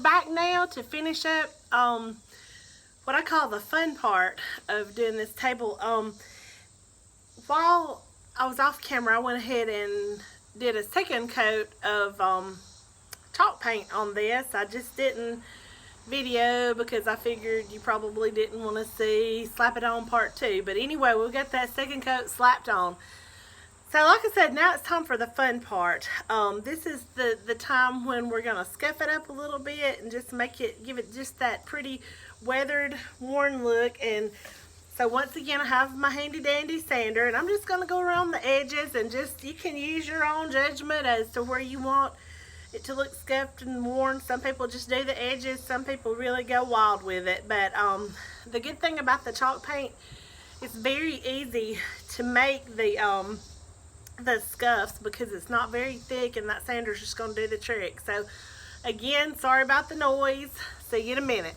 back now to finish up what I call the fun part of doing this table. While I was off camera, I went ahead and did a second coat of chalk paint on this. I just didn't video because I figured you probably didn't want to see slap it on part 2. But anyway, we'll get that second coat slapped on. So like I said, now it's time for the fun part. This is the time when we're going to scuff it up a little bit and just give it just that pretty weathered, worn look. And so once again, I have my handy dandy sander, and I'm just going to go around the edges and you can use your own judgment as to where you want it to look scuffed and worn. Some people just do the edges, some people really go wild with it. But the good thing about the chalk paint, it's very easy to make the scuffs because it's not very thick, and that sander's just going to do the trick. So again, sorry about the noise. See you in a minute.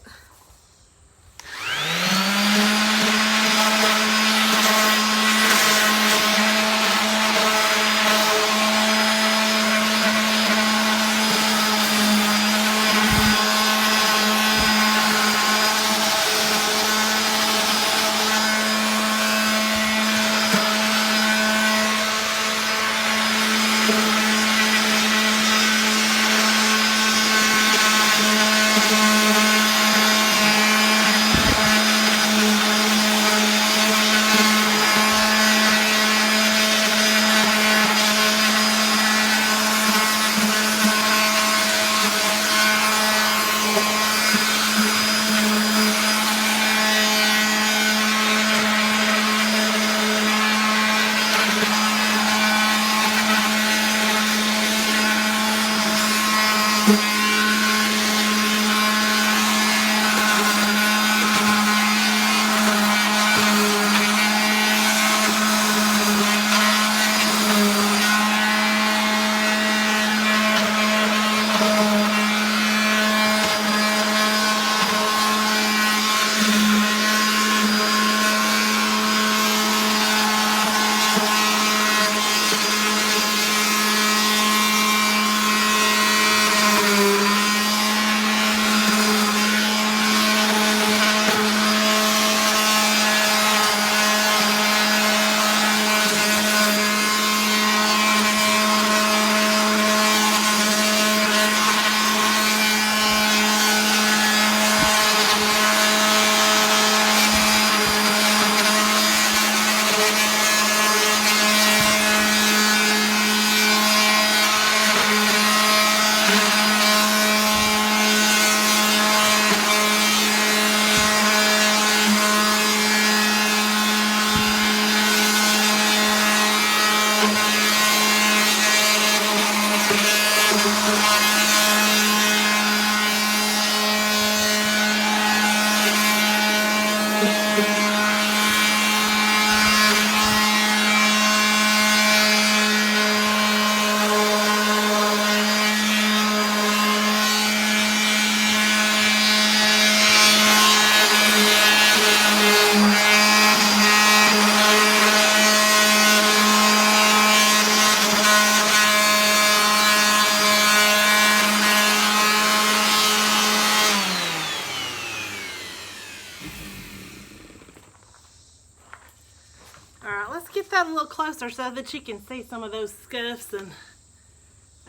That a little closer so that you can see some of those scuffs, and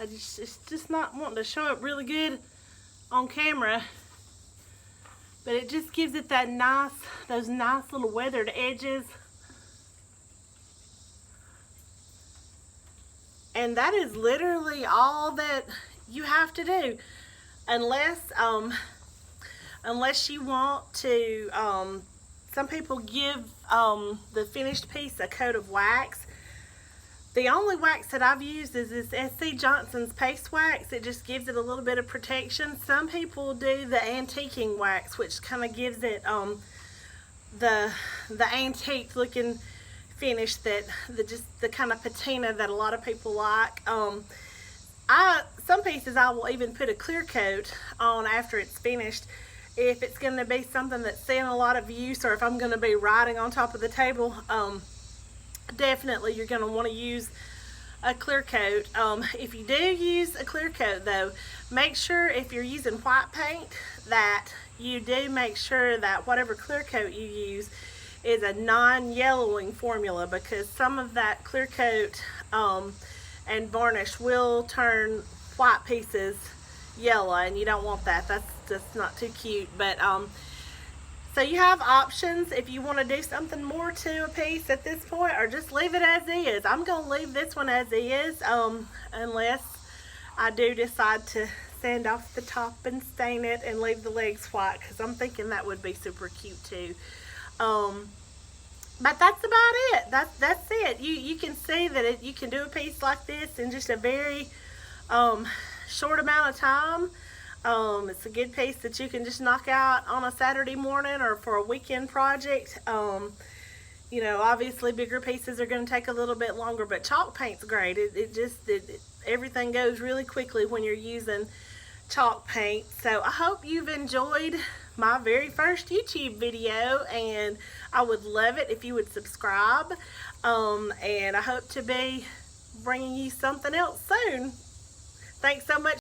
it's just not wanting to show up really good on camera, but it just gives it that those nice little weathered edges. And that is literally all that you have to do, unless you want to some people give the finished piece a coat of wax. The only wax that I've used is this SC Johnson's paste wax. It just gives it a little bit of protection. Some people do the antiquing wax, which kind of gives it the antique looking finish, that the kind of patina that a lot of people like. Some pieces I will even put a clear coat on after it's finished. If it's going to be something that's seeing a lot of use, or if I'm going to be riding on top of the table, definitely you're going to want to use a clear coat. If you do use a clear coat though, make sure if you're using white paint that you do make sure that whatever clear coat you use is a non-yellowing formula, because some of that clear coat and varnish will turn white pieces yellow, and you don't want that. That's just not too cute. But so you have options if you want to do something more to a piece at this point, or just leave it as is. I'm going to leave this one as is, unless I do decide to sand off the top and stain it and leave the legs white, because I'm thinking that would be super cute too. But that's about it. That's it. You can see that you can do a piece like this in just a very short amount of time. It's a good piece that you can just knock out on a Saturday morning or for a weekend project. You know, obviously bigger pieces are going to take a little bit longer, but chalk paint's great. Everything goes really quickly when you're using chalk paint. So I hope you've enjoyed my very first YouTube video, and I would love it if you would subscribe. And I hope to be bringing you something else soon. Thanks so much